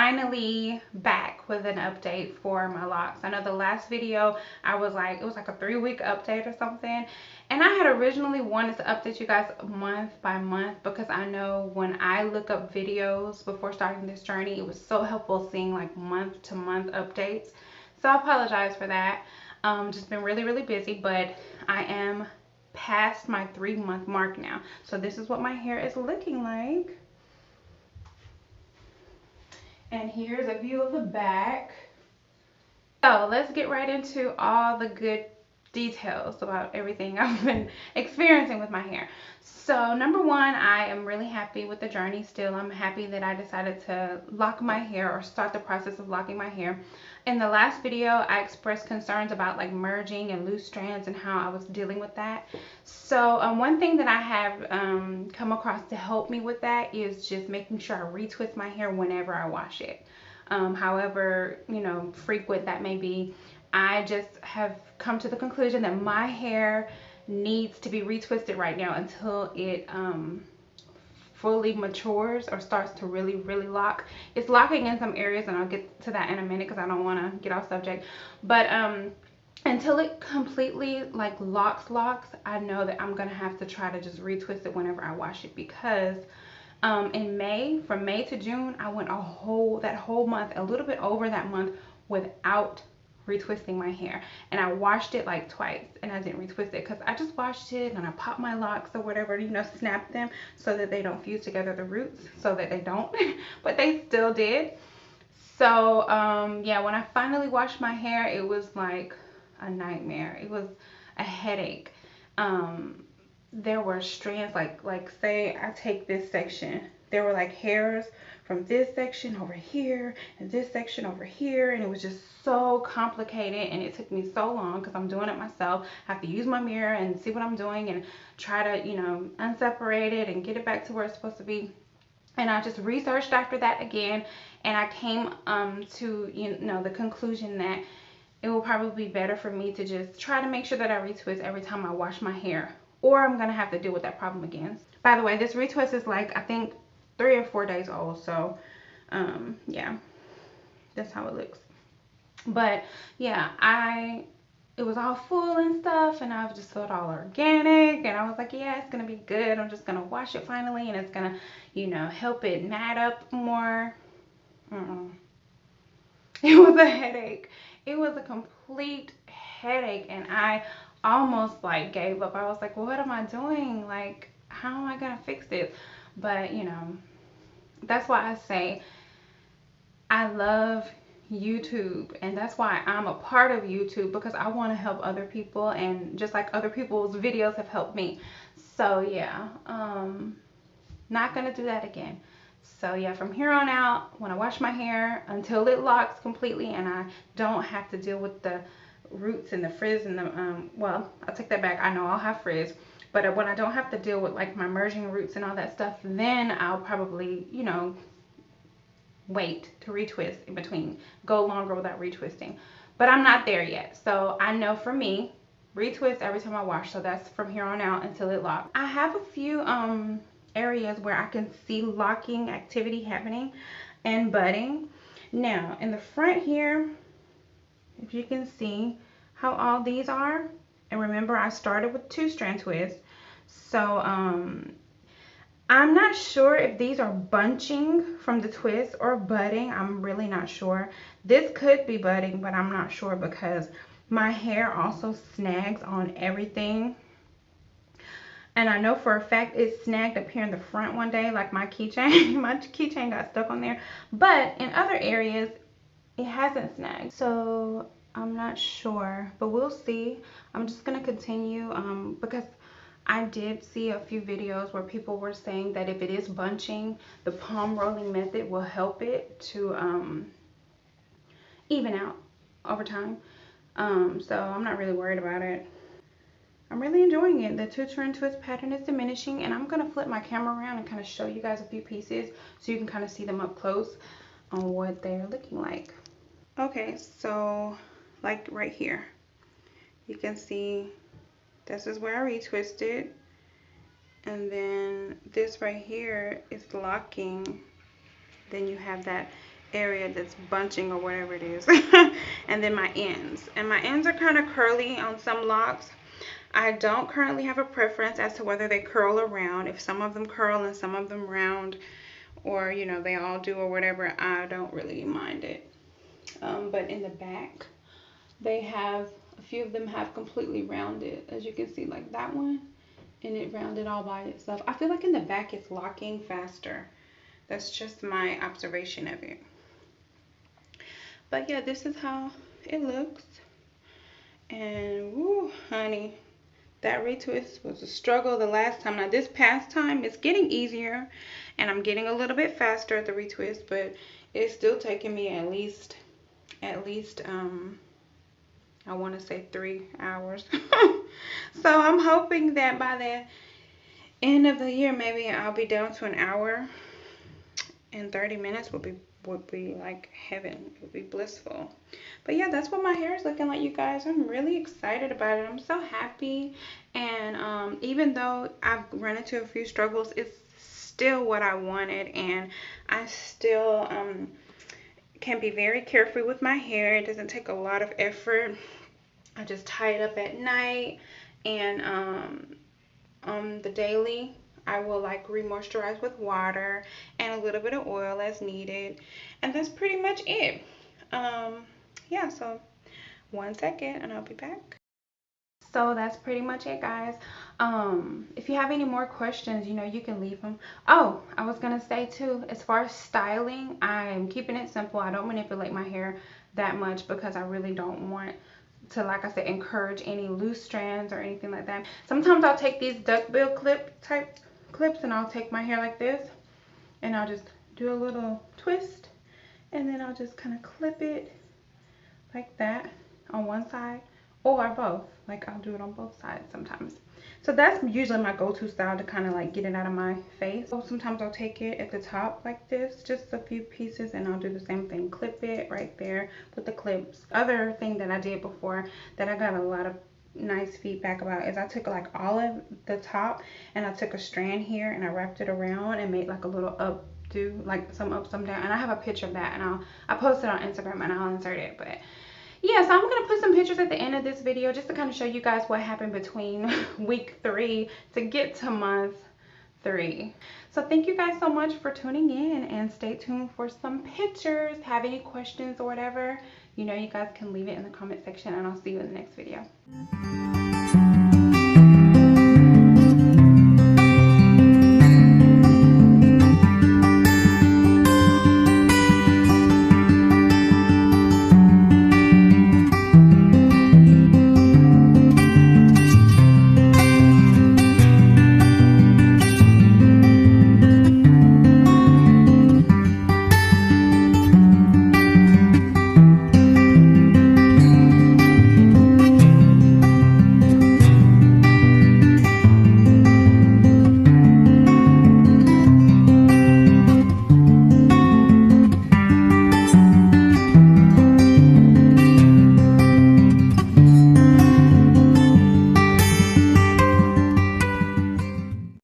finally back with an update for my locks. I know the last video I was like, it was like a 3-week update or something, and I had originally wanted to update you guys month by month because I know when I look up videos before starting this journey, it was so helpful seeing like month to month updates. So I apologize for that. Just been really busy, but I am past my 3-month mark now. So this is what my hair is looking like. And here's a view of the back. So let's get right into all the good details about everything I've been experiencing with my hair. So number one, I am really happy with the journey still. I'm happy that I decided to lock my hair or start the process of locking my hair. In the last video, I expressed concerns about like merging and loose strands and how I was dealing with that. So one thing that I have come across to help me with that is just making sure I retwist my hair whenever I wash it. However, you know, frequent that may be. I just have come to the conclusion that my hair needs to be retwisted right now until it fully matures or starts to really lock. It's locking in some areas, and I'll get to that in a minute because I don't want to get off subject. But until it completely like locks, I know that I'm gonna have to try to just retwist it whenever I wash it, because in May, from May to June, I went that whole month, a little bit over that month, without retwisting my hair. And I washed it like twice, and I didn't retwist it because I just washed it and I popped my locks or whatever, you know, snap them so that they don't fuse together, the roots, so that they don't, but they still did. So yeah, when I finally washed my hair, it was like a nightmare. It was a headache. There were strands, like say I take this section, there were like hairs from this section over here and this section over here, and it was just so complicated, and it took me so long because I'm doing it myself. I have to use my mirror and see what I'm doing and try to, you know, unseparate it and get it back to where it's supposed to be. And I just researched after that again, and I came to, you know, the conclusion that it will probably be better for me to just try to make sure that I retwist every time I wash my hair, or I'm gonna have to deal with that problem again. By the way, this retwist is like, I think 3 or 4 days old, so yeah, that's how it looks. But yeah, it was all full and stuff, and I just felt all organic, and I was like, yeah, it's gonna be good. I'm just gonna wash it finally, and it's gonna, you know, help it mat up more. It was a headache. It was a complete headache, and I almost like gave up. I was like, well, what am I doing? Like, how am I gonna fix this? But you know, that's why I say I love YouTube, and that's why I'm a part of YouTube, because I want to help other people, and just like other people's videos have helped me. So yeah, not gonna do that again. So yeah, from here on out, when I wash my hair, until it locks completely and I don't have to deal with the roots and the frizz and the well, I'll take that back. I know I'll have frizz, but when I don't have to deal with like my merging roots and all that stuff, then I'll probably, you know, wait to retwist in between, go longer without retwisting. But I'm not there yet. So I know for me, retwist every time I wash. So that's from here on out until it locks. I have a few areas where I can see locking activity happening and budding. Now in the front here, if you can see how all these are, and remember I started with 2-strand twists. So I'm not sure if these are bunching from the twist or budding. I'm really not sure. This could be budding, but I'm not sure because my hair also snags on everything. And I know for a fact it snagged up here in the front one day, like my keychain. My keychain got stuck on there. But in other areas, it hasn't snagged. So I'm not sure, but we'll see. I'm just going to continue because I did see a few videos where people were saying that if it is bunching, the palm rolling method will help it to even out over time. So I'm not really worried about it. I'm really enjoying it. The 2-strand twist pattern is diminishing, and I'm going to flip my camera around and kind of show you guys a few pieces so you can kind of see them up close on what they're looking like. Okay, so like right here, you can see this is where I retwisted, and then this right here is locking. Then you have that area that's bunching or whatever it is. And then my ends. And my ends are kind of curly on some locks. I don't currently have a preference as to whether they curl around. If some of them curl and some of them round, or you know, they all do or whatever, I don't really mind it. But in the back, they have, a few of them have completely rounded, as you can see, like that one, and it rounded all by itself. I feel like in the back it's locking faster. That's just my observation of it. But yeah, this is how it looks. And woo, honey, that retwist was a struggle the last time. Now this past time it's getting easier and I'm getting a little bit faster at the retwist, but it's still taking me at least I want to say 3 hours. So I'm hoping that by the end of the year maybe I'll be down to an hour and 30 minutes would be like heaven. It would be blissful. But yeah, that's what my hair is looking like, you guys. I'm really excited about it. I'm so happy. And even though I've run into a few struggles, it's still what I wanted, and I still can be very carefree with my hair. It doesn't take a lot of effort. I just tie it up at night, and on the daily I will like re-moisturize with water and a little bit of oil as needed, and that's pretty much it. Yeah, so 1 second and I'll be back. So that's pretty much it, guys. If you have any more questions, you know, you can leave them. Oh, I was gonna say too, as far as styling, I'm keeping it simple. I don't manipulate my hair that much because I really don't want to, like I said, encourage any loose strands or anything like that. Sometimes I'll take these duckbill clip type clips and I'll take my hair like this and I'll just do a little twist, and then I'll just kind of clip it like that on one side or both. Like I'll do it on both sides sometimes. So that's usually my go-to style to kind of like get it out of my face. So sometimes I'll take it at the top like this, just a few pieces, and I'll do the same thing, clip it right there with the clips. Other thing that I did before that I got a lot of nice feedback about is I took like all of the top and I took a strand here and I wrapped it around and made like a little updo, like some up, some down. And I have a picture of that, and I post it on Instagram and I'll insert it. But yeah, so I'm going to put some pictures at the end of this video just to kind of show you guys what happened between week 3 to get to month 3. So thank you guys so much for tuning in, and stay tuned for some pictures. Have any questions or whatever, you know, you guys can leave it in the comment section, and I'll see you in the next video.